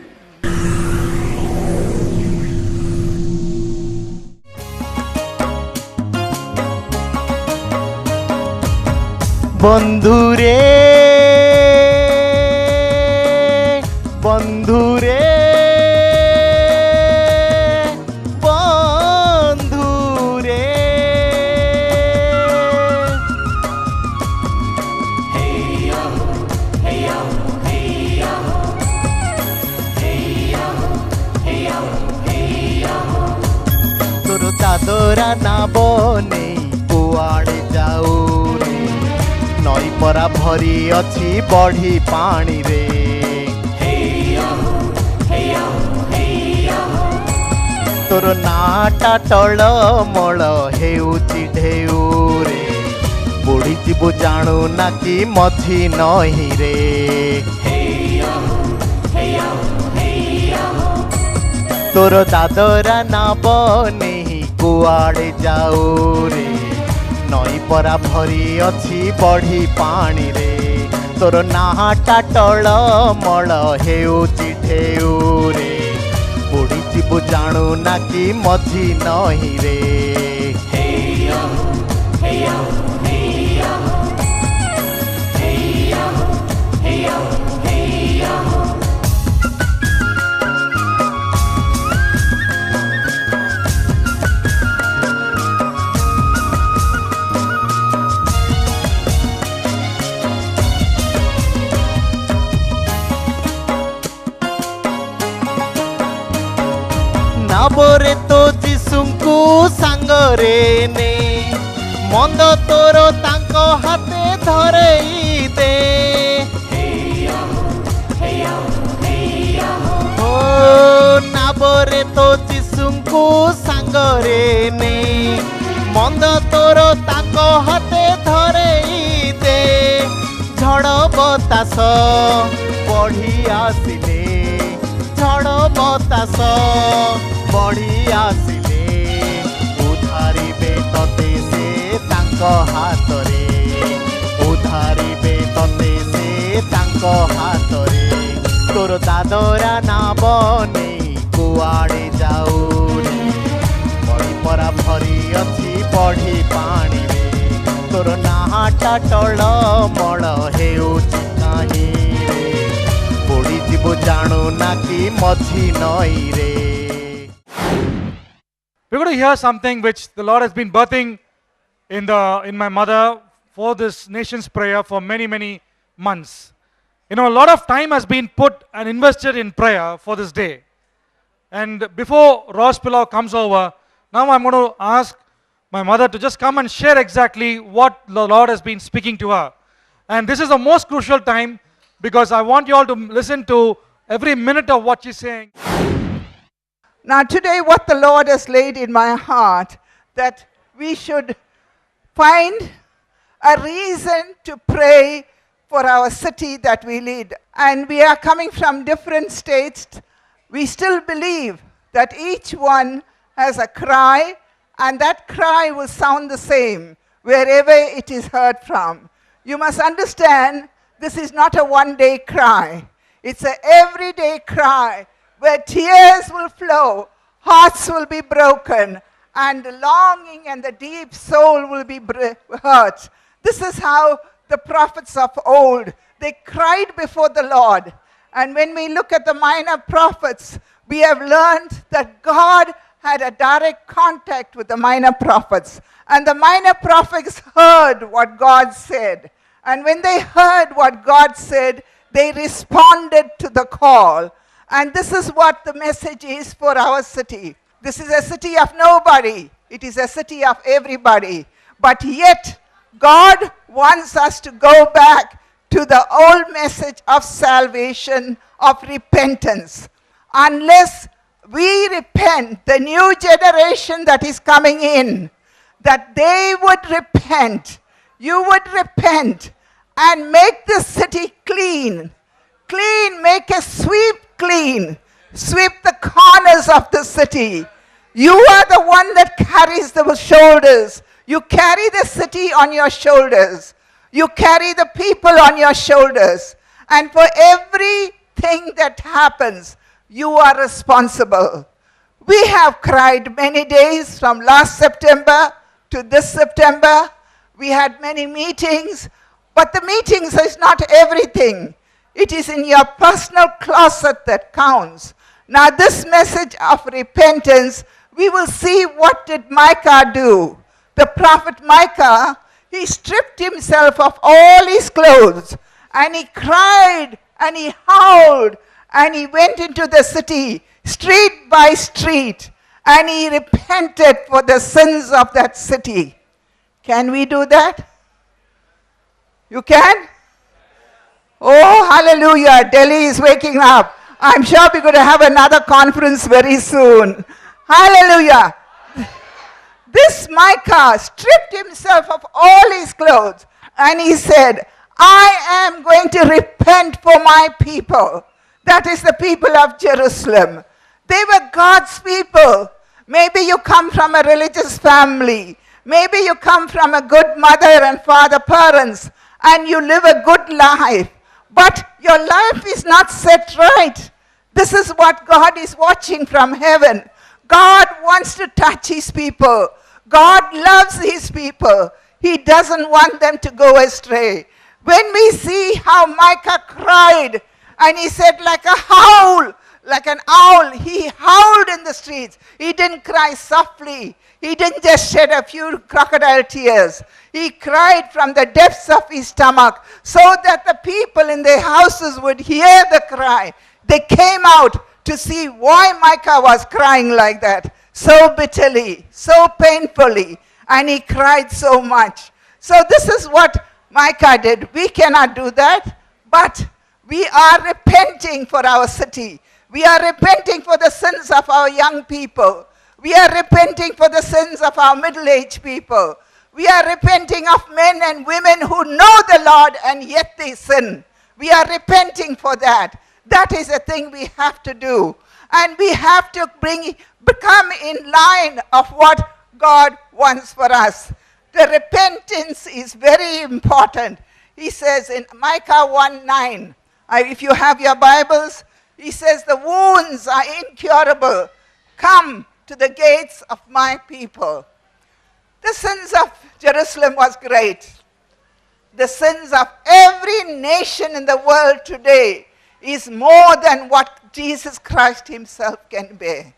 বন্ধুরে বন্ধুরে বন্ধুরে তোর চাদরা না বনে কুয়াড়ে যাও রে, নই পরা ভরি অছি বঢ়ি পানি রে। তোর নাটা টল মল হেউচি ঢেউ রে, বুড়ি ଯିବୁ ଜାଣୁ ନା କି ମଝି ନହି ରେ। তোর দাদরা না বনেহি কুয়াড়ে যাও রে, নই পরা ভরি অছি বঢ়ি পানি রে। তোর নাহাটা টল মল হেউচি ঢেউ রে, বুড়ি ଯିବୁ ଜାଣୁ ନା କି ମଝି ନହି ରେ। ନାବରେ ତୋ ଯୀଶୁଙ୍କୁ ସାଙ୍ଗରେ ନେ ମନ୍ଦ ତୋର ତାଙ୍କ ହାତେ ଧରେଇ ଦେ ଓ ନାବରେ ତୋ ଯୀଶୁଙ୍କୁ ସାଙ୍ଗରେ ନେ ମନ୍ଦ ତୋର ତାଙ୍କ ହାତେ ଧରେଇ ଦେ ଝଡ଼ ବତାସ ବଢ଼ି ଆସିଲେ ଝଡ଼ ବତାସ ବଢ଼ି ଆସିଲେ ଉଦ୍ଧାରିବେ ତତେ ସେ ତାଙ୍କ ହାତରେ ଉଦ୍ଧାରିବେ ତତେ ସେ ତାଙ୍କ ହାତରେ ତୋର ଦାଦରା ନାବ ନେଇ କୁଆଡ଼େ ଯାଉନି ବଢ଼ି ପରା ଭରି ଅଛି ବଢ଼ି ପାଣିରେ ତୋର ନାହାଟା ଟଳ ମଳ ହେଉଛି କାହିଁରେ ପଡ଼ିଯିବୁ ଜାଣୁ ନା କି ମଝି ନଈରେ We're going to hear something which the Lord has been birthing in my mother for this nation's prayer for many months. You know, a lot of time has been put and invested in prayer for this day. And before Ross Pilau comes over, now I'm going to ask my mother to just come and share exactly what the Lord has been speaking to her. And this is the most crucial time because I want you all to listen to every minute of what she's saying. Now today what the Lord has laid in my heart, that we should find a reason to pray for our city that we lead. And we are coming from different states. We still believe that each one has a cry, and that cry will sound the same wherever it is heard from. You must understand, this is not a one-day cry. It's an everyday cry where tears will flow, hearts will be broken, and the longing and the deep soul will be hurt. This is how the prophets of old, they cried before the Lord. And when we look at the minor prophets, we have learned that God had a direct contact with the minor prophets. And the minor prophets heard what God said. And when they heard what God said, they responded to the call. And this is what the message is for our city. This is a city of nobody. It is a city of everybody. But yet, God wants us to go back to the old message of salvation, of repentance. Unless we repent, the new generation that is coming in, that they would repent, you would repent, and make the city clean. Clean, make a sweep clean. Sweep the corners of the city. You are the one that carries the shoulders. You carry the city on your shoulders. You carry the people on your shoulders. And for everything that happens, you are responsible. We have cried many days from last September to this September. We had many meetings, but the meetings is not everything. It is in your personal closet that counts. Now this message of repentance, we will see what did Micah do. The prophet Micah, he stripped himself of all his clothes and he cried and he howled and he went into the city, street by street, and he repented for the sins of that city. Can we do that? You can? Oh, hallelujah. Delhi is waking up. I'm sure we're going to have another conference very soon. Hallelujah. This Micah stripped himself of all his clothes and he said, I am going to repent for my people. That is the people of Jerusalem. They were God's people. Maybe you come from a religious family. Maybe you come from a good mother and father parents and you live a good life. But your life is not set right. This is what God is watching from heaven. God wants to touch his people. God loves his people. He doesn't want them to go astray. When we see how Micah cried, and he said like a howl, like an owl, he howled in the streets. He didn't cry softly. He didn't just shed a few crocodile tears. He cried from the depths of his stomach so that the people in their houses would hear the cry. They came out to see why Micah was crying like that, so bitterly, so painfully, and he cried so much. So this is what Micah did. We cannot do that, but we are repenting for our city. We are repenting for the sins of our young people. We are repenting for the sins of our middle-aged people. We are repenting of men and women who know the Lord and yet they sin. We are repenting for that. That is a thing we have to do. And we have to become in line of what God wants for us. The repentance is very important. He says in Micah 1:9, if you have your Bibles, he says, the wounds are incurable. Come to the gates of my people. The sins of Jerusalem was great. The sins of every nation in the world today is more than what Jesus Christ himself can bear.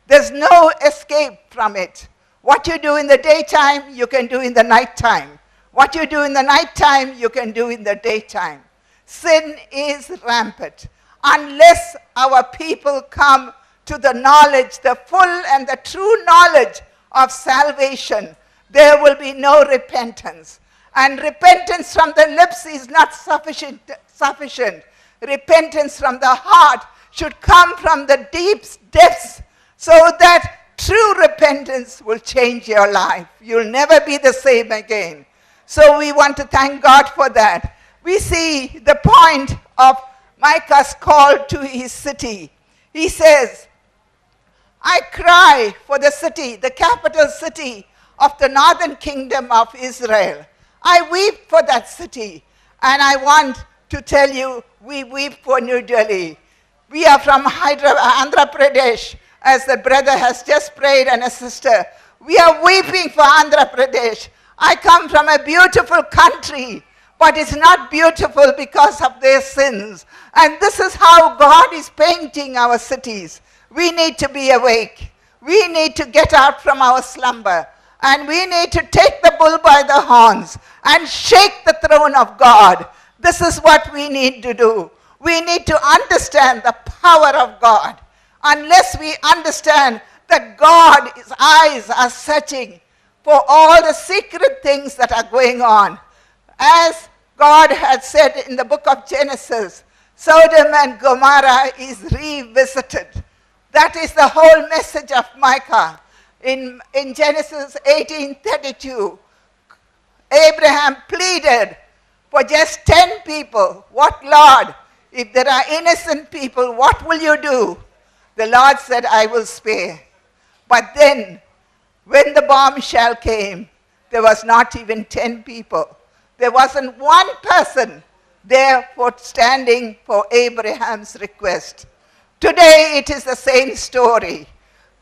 There's no escape from it. What you do in the daytime, you can do in the nighttime. What you do in the nighttime, you can do in the daytime. Sin is rampant. Unless our people come to the knowledge, the full and the true knowledge of salvation, there will be no repentance. And repentance from the lips is not sufficient. Repentance from the heart should come from the deep depths, so that true repentance will change your life. You'll never be the same again. So we want to thank God for that. We see the point of Micah's call to his city. He says, I cry for the city, the capital city of the northern kingdom of Israel. I weep for that city. And I want to tell you, we weep for New Delhi. We are from Andhra Pradesh, as the brother has just prayed and a sister. We are weeping for Andhra Pradesh. I come from a beautiful country, but it's not beautiful because of their sins. And this is how God is painting our cities. We need to be awake. We need to get out from our slumber. And we need to take the bull by the horns and shake the throne of God. This is what we need to do. We need to understand the power of God. Unless we understand that God's eyes are searching for all the secret things that are going on. As God had said in the book of Genesis, Sodom and Gomorrah is revisited. That is the whole message of Micah. In Genesis 18:32, Abraham pleaded for just 10 people. What, Lord? If there are innocent people, what will you do? The Lord said, I will spare. But then, when the bombshell came, there was not even 10 people. There wasn't one person there for standing for Abraham's request. Today, it is the same story.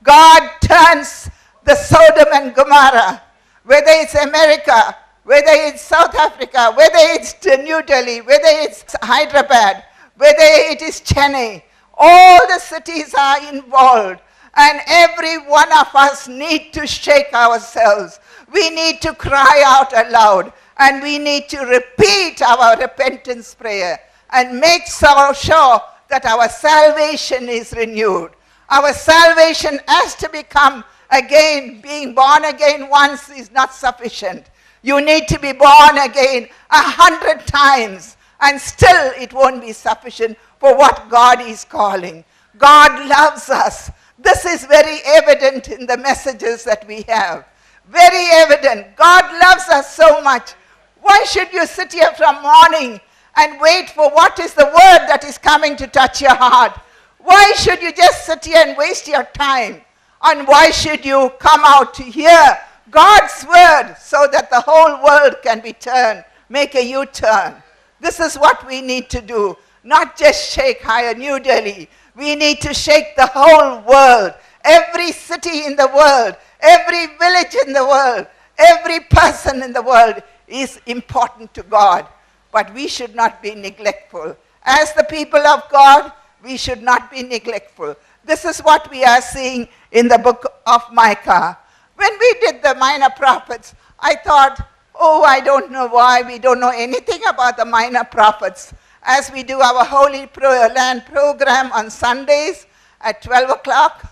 God turns the Sodom and Gomorrah, whether it's America, whether it's South Africa, whether it's New Delhi, whether it's Hyderabad, whether it is Chennai, all the cities are involved. And every one of us need to shake ourselves. We need to cry out aloud. And we need to repeat our repentance prayer and make so sure that our salvation is renewed. Our salvation has to become again. Being born again once is not sufficient. You need to be born again 100 times, and still it won't be sufficient for what God is calling. God loves us. This is very evident in the messages that we have. Very evident. God loves us so much. Why should you sit here from morning and wait for what is the word that is coming to touch your heart? Why should you just sit here and waste your time? And why should you come out to hear God's word so that the whole world can be turned, make a U-turn? This is what we need to do. Not just shake higher New Delhi. We need to shake the whole world. Every city in the world, every village in the world, every person in the world is important to God. But we should not be neglectful. As the people of God, we should not be neglectful. This is what we are seeing in the book of Micah. When we did the minor prophets, I thought, oh, I don't know why we don't know anything about the minor prophets. As we do our Holy Land program on Sundays, at 12 o'clock.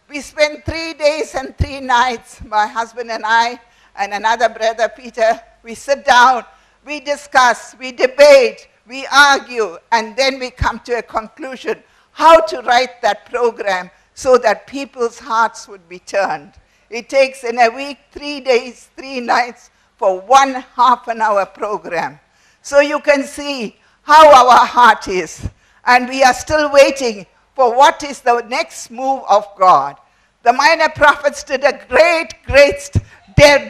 We spend 3 days and 3 nights, my husband and I and another brother, Peter. We sit down, we discuss, we debate, we argue, and then we come to a conclusion how to write that program so that people's hearts would be turned. It takes in a week 3 days, 3 nights for 1 half-an-hour program. So you can see how our heart is. And we are still waiting for what is the next move of God. The minor prophets did a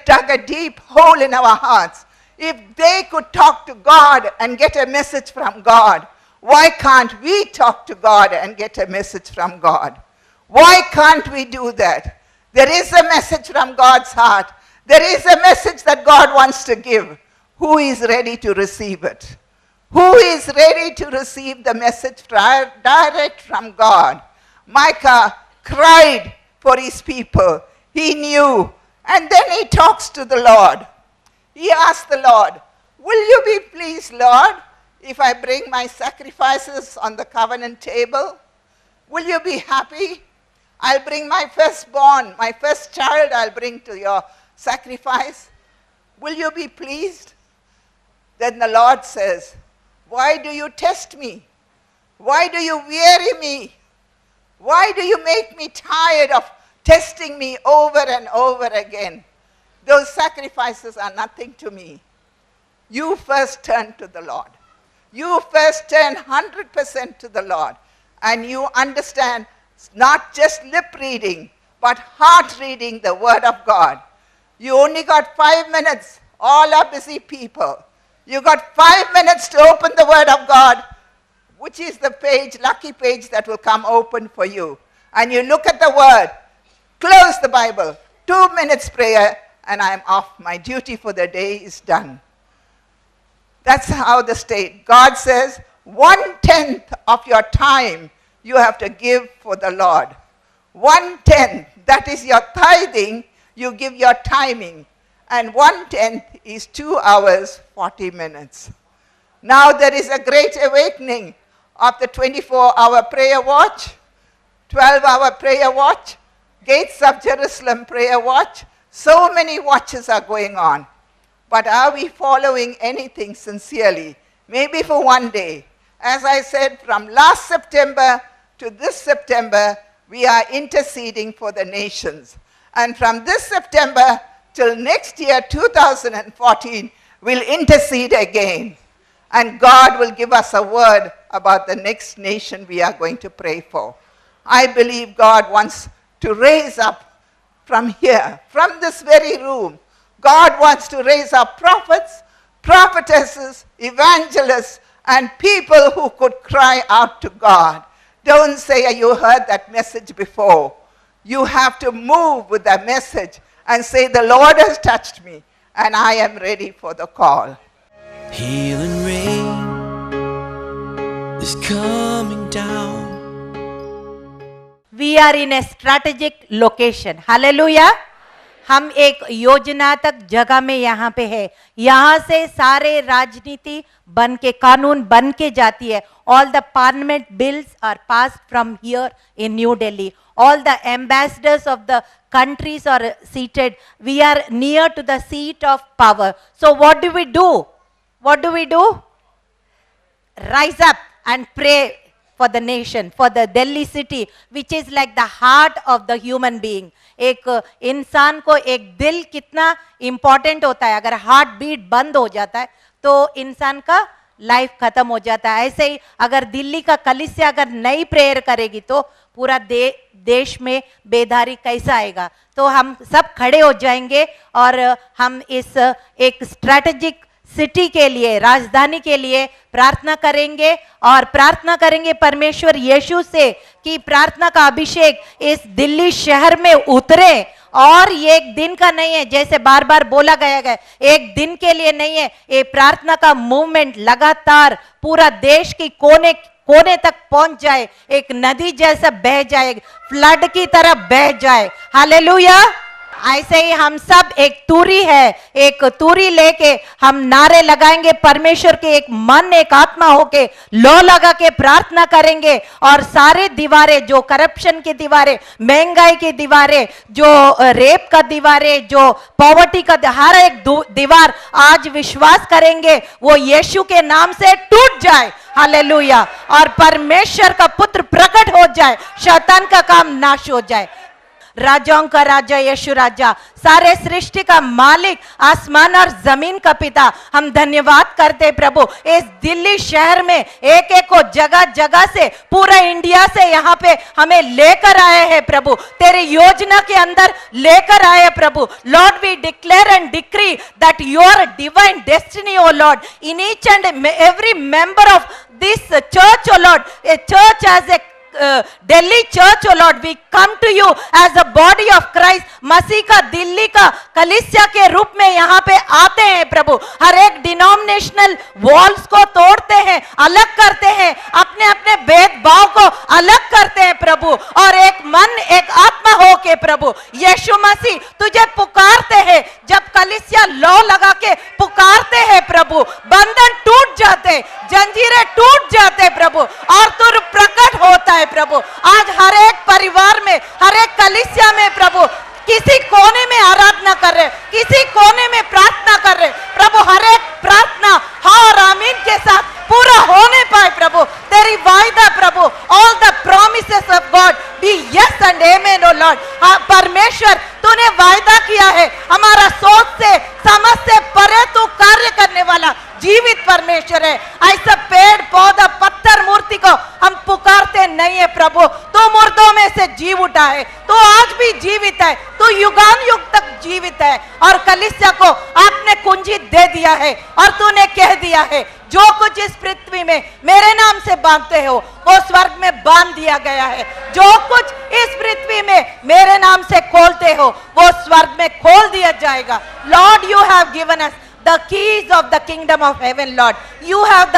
dug a deep hole in our hearts. If they could talk to God and get a message from God, why can't we talk to God and get a message from God? Why can't we do that? There is a message from God's heart. There is a message that God wants to give. Who is ready to receive it? Who is ready to receive the message direct from God? Micah cried for his people. He knew. And then he talks to the Lord. He asked the Lord, will you be pleased, Lord, if I bring my sacrifices on the covenant table? Will you be happy? I'll bring my firstborn, my first child I'll bring to your sacrifice. Will you be pleased? Then the Lord says, why do you test me? Why do you weary me? Why do you make me tired of testing me over and over again? Those sacrifices are nothing to me. You first turn to the Lord. You first turn 100% to the Lord. And you understand not just lip reading, but heart reading the Word of God. You only got 5 minutes. All are busy people. You got 5 minutes to open the Word of God, which is the page, lucky page that will come open for you. And you look at the Word, close the Bible, 2 minutes prayer, and I'm off. My duty for the day is done. That's how the state. God says 1/10 of your time you have to give for the Lord. 1/10, that is your tithing, you give your timing. And 1/10 is 2 hours, 40 minutes. Now there is a great awakening of the 24-hour prayer watch, 12-hour prayer watch, Gates of Jerusalem prayer watch. So many watches are going on. But are we following anything sincerely? Maybe for one day. As I said, from last September to this September, we are interceding for the nations. And from this September till next year, 2014, we'll intercede again. And God will give us a word about the next nation we are going to pray for. I believe God wants to raise up from here, from this very room. God wants to raise up prophets, prophetesses, evangelists, and people who could cry out to God. Don't say you heard that message before. You have to move with that message and say, the Lord has touched me, and I am ready for the call. Healing rain is coming down. We are in a strategic location. Hallelujah. हम एक योजनात्मक जगह में यहाँ पे है. यहाँ से सारे राजनीति बन के कानून बन के जाती है. All the parliament bills are passed from here in New Delhi. All the ambassadors of the countries are seated. We are near to the seat of power. So what do we do? What do we do? Rise up and pray for the nation, for the Delhi city, which is like the heart of the human being. एक इंसान को एक दिल कितना important होता है. अगर heart beat बंद हो जाता है तो इंसान का लाइफ खत्म हो जाता है. ऐसे ही अगर दिल्ली का कलीसिया अगर नई प्रेयर करेगी तो पूरा देश में बेदारी कैसा आएगा. तो हम सब खड़े हो जाएंगे और हम इस एक स्ट्रैटेजिक सिटी के लिए, राजधानी के लिए प्रार्थना करेंगे और प्रार्थना करेंगे परमेश्वर यीशु से कि प्रार्थना का अभिषेक इस दिल्ली शहर में उतरे. और ये एक दिन का नहीं है, जैसे बार बार बोला गया है, एक दिन के लिए नहीं है. ये प्रार्थना का मूवमेंट लगातार पूरा देश की कोने कोने तक पहुंच जाए, एक नदी जैसा बह जाए, फ्लड की तरह बह जाए. हालेलुया. ऐसे ही हम सब एक तूरी है, एक तूरी लेके हम नारे लगाएंगे, परमेश्वर के एक मन एक आत्मा होके लो लगा के प्रार्थना करेंगे और सारे दीवारें, जो करप्शन की दीवारें, महंगाई की दीवारें, जो रेप का दीवारें, जो पॉवर्टी का हर एक दीवार आज विश्वास करेंगे वो यीशु के नाम से टूट जाए। हालेलुया। और परमेश्वर का पुत्र प्रकट हो जाए, शैतान का काम नाश हो जाए। राजाओं का राजा यीशु राजा, सारे सृष्टि का मालिक, आसमान और जमीन का पिता, हम धन्यवाद करते प्रभु। इस दिल्ली शहर में एक एक को जगह जगह से, पूरा इंडिया से यहाँ पे हमें लेकर आए हैं प्रभु, तेरी योजना के अंदर लेकर आए प्रभु। Lord we declare and decree that your divine destiny O Lord in each and every member of this church O Lord, a church as a Delhi church, oh Lord, we come to you as a body of Christ, मसीह का दिल्ली का कलीसिया के रूप में यहाँ पे आते हैं प्रभु। हर एक डिनोमिनेशनल वॉल्स को तोड़ते हैं, अलग करते हैं, अपने अपने भेदभाव को अलग करते हैं प्रभु, और एक मन एक आत्मा हो के प्रभु यीशु मसीह तुझे पुकारते हैं। जब कलीसिया लो लगा के पुकारते हैं प्रभु, बंधन टूट जाते, जंजीरें टूट जाते प्रभु, और तू प्रकट होता है प्रभु। आज हर एक परिवार में, हर एक कलीसिया में प्रभु, किसी कोने में आराधना कर रहे, किसी कोने में प्रार्थना कर रहे प्रभु, हर एक प्रार्थना हाँ और आमीन के साथ पूरा होने पाए प्रभु। तेरी वायदा प्रभु, all the promises of God be yes and amen O Lord. परमेश्वर तूने वायदा किया है, हमारा सोच से समझ से परे तू कार्य करने वाला जीवित परमेश्वर है। ऐसा पेड़ पौधा पत्थर मूर्ति को हम पुकारते नहीं है प्रभु, तू मुर्दों में से जीव उठा है, तू आज भी जीवित है, तू युगान युग तक जीवित है। और कलीसिया को आपने कुंजी दे दिया है और तूने कह दिया है जो कुछ इस पृथ्वी में मेरे नाम से बांधते हो वो स्वर्ग में बांध दिया गया है, जो कुछ इस पृथ्वी में मेरे नाम से खोलते हो वो स्वर्ग में खोल दिया जाएगा। Lord you have given us the keys of the kingdom of heaven, Lord. You have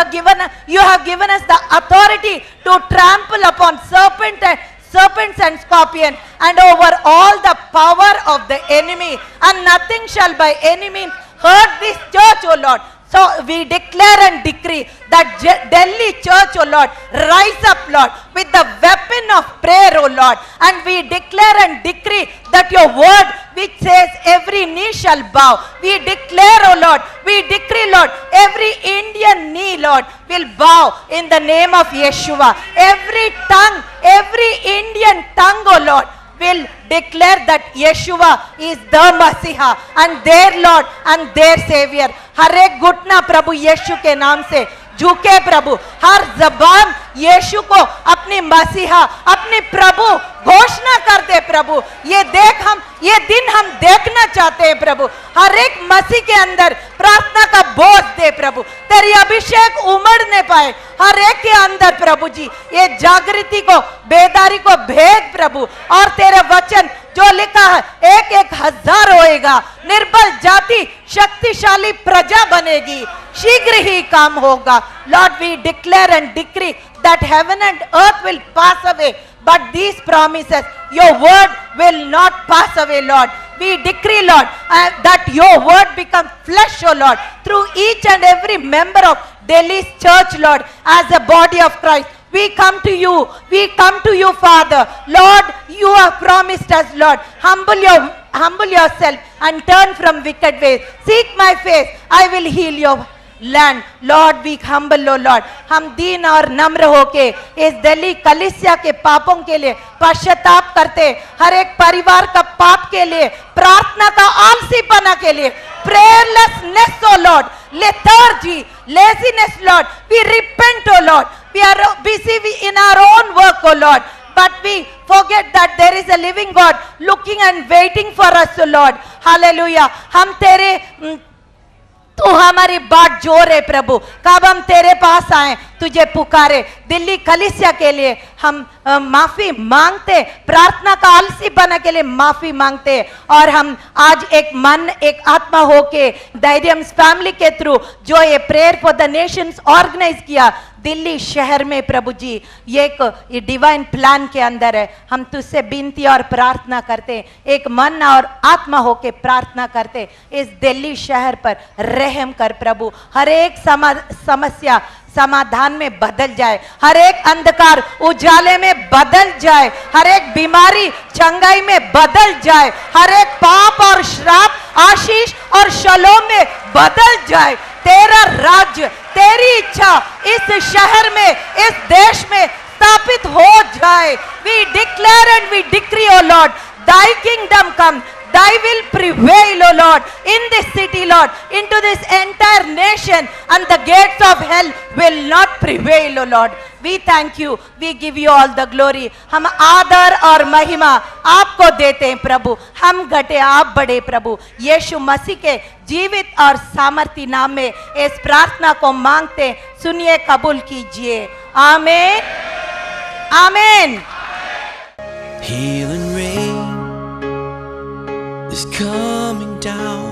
given us the authority to trample upon serpents and scorpions and over all the power of the enemy, and nothing shall by any means hurt this church, O Lord. So we declare and decree that Delhi church, O Lord, rise up, Lord, with the weapon of prayer, O Lord, and we declare and decree that your word which says every knee shall bow, we declare, O Lord, we decree, Lord, every Indian knee, Lord, will bow in the name of Yeshua. Every tongue, every Indian tongue, O Lord, will declare that Yeshua is the Messiah and their Lord and their Savior. हर एक घुटना प्रभु यीशु के नाम से झुके प्रभु, हर जबान यीशु को अपनी मसीहा, अपनी प्रभु घोषणा कर दे प्रभु। ये दिन हम देखना चाहते हैं प्रभु, हर एक मसीह के अंदर प्रार्थना का बोझ दे प्रभु, तेरी अभिषेक उमड़ने पाए हर एक के अंदर प्रभु जी, ये जागृति को, बेदारी को भेद प्रभु, और तेरे वचन जो लिखा है 1,000 होएगा, निर्बल जाति शक्तिशाली प्रजा बनेगी, शीघ्र ही काम होगा। Lord we declare and decree that heaven and earth will pass away, but these promises, your word will not pass away, Lord. We decree, Lord, that your word becomes flesh, O Lord, through each and every member of Delhi's church, Lord, as a body of Christ. We come to you, Father. Lord, you have promised us, Lord, humble yourself and turn from wicked ways. Seek my face, I will heal your land. Lord, we humble, O Lord, हम दीन और नम्र होके इस दिल्ली कलीसिया के पापों के लिए पश्चाताप करते, हर एक परिवार का पाप के लिए, प्रार्थना का आलसीपना के लिए, prayerlessness, O Lord, lethargy, laziness, Lord, we repent, O Lord. We are busy in our own work, O Lord, but we forget that there is a living God looking and waiting for us, O Lord. Hallelujah. हम तू हमारी बाट जोर है प्रभु, कब हम तेरे पास आए, तुझे पुकारे। दिल्ली कलीसिया के लिए हम माफी मांगते, प्रार्थना का आलसी बना के लिए माफी मांगते, और हम आज एक मन एक आत्मा होके धैर्यम्स फैमिली के थ्रू जो ये prayer for the nations organise किया, दिल्ली शहर में प्रभु जी ये एक डिवाइन प्लान के अंदर है। हम तुझसे विनती और प्रार्थना करते, एक मन और आत्मा होके प्रार्थना करते, इस दिल्ली शहर पर रहम कर प्रभु। हर एक समस्या समाधान में बदल जाए, हर एक अंधकार उजाले में बदल जाए, हर एक बीमारी चंगाई में बदल जाए, हर एक पाप और श्राप आशीष और शलोम में बदल जाए। तेरा राज्य, तेरी इच्छा इस शहर में, इस देश में स्थापित हो जाए। We declare and we decree, O Lord, thy kingdom come, thy will prevail, O Lord, in this city, Lord, into this entire nation, and the gates of hell will not prevail, O Lord. We thank you, we give you all the glory. हम आदर और महिमा आपको देते हैं प्रभु। हम घटे आप बड़े प्रभु। यीशु मसीह के जीवित और सामर्थी नाम में इस प्रार्थना को मांगते, सुनिए, कबूल कीजिए। आमीन, आमीन। Healing rain is coming down.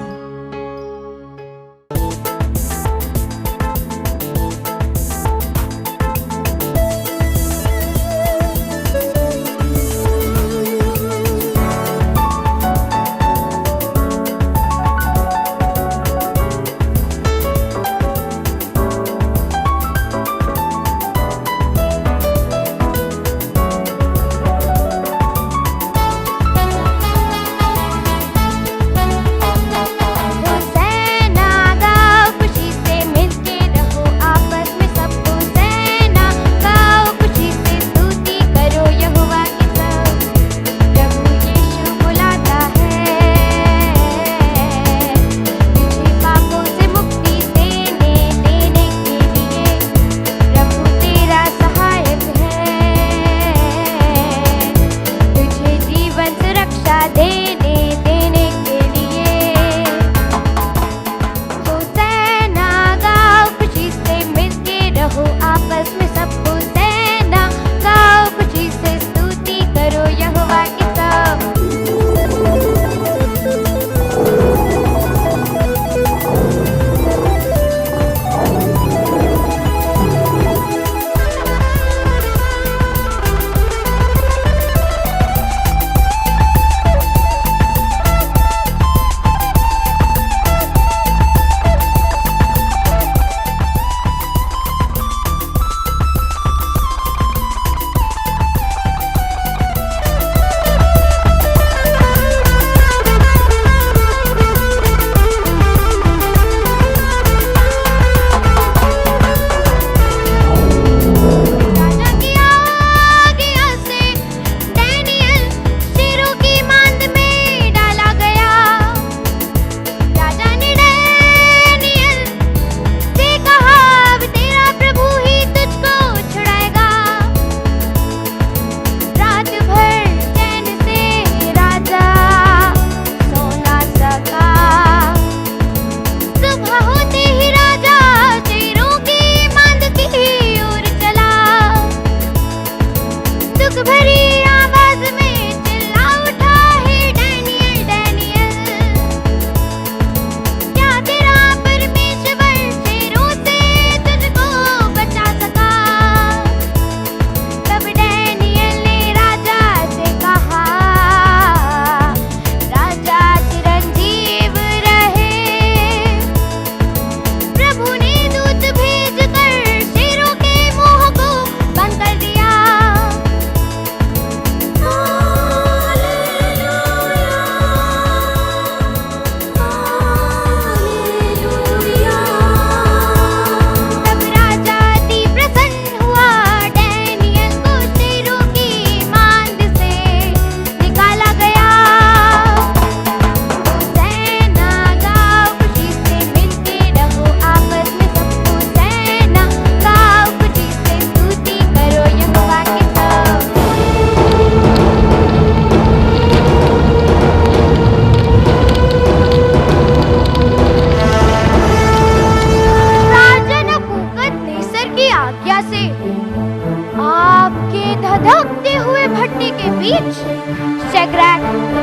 Shadrach,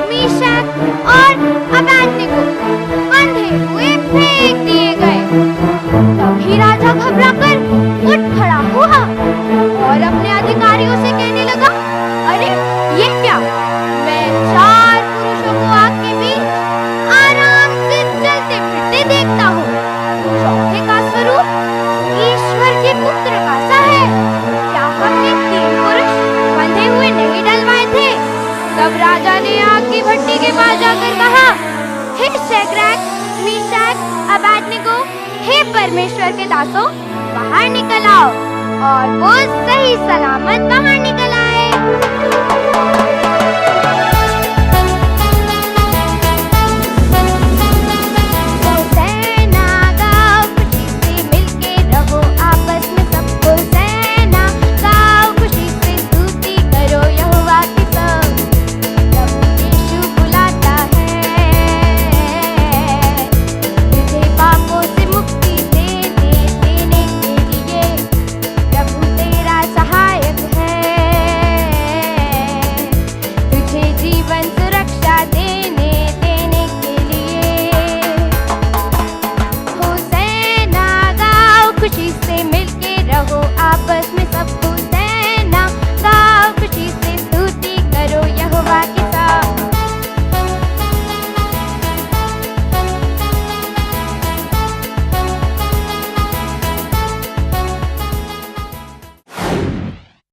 Meshach और अबेदnego बंधे हुए फेंक दिए गए। तभी राजा घबराकर उठ खड़ा हुआ ने आग की भट्टी के पास जाकर कहा, हे शद्रक, मीशक, अबेदनगो, हे परमेश्वर के दासों, बाहर निकल आओ। और वो सही सलामत बाहर निकल आए।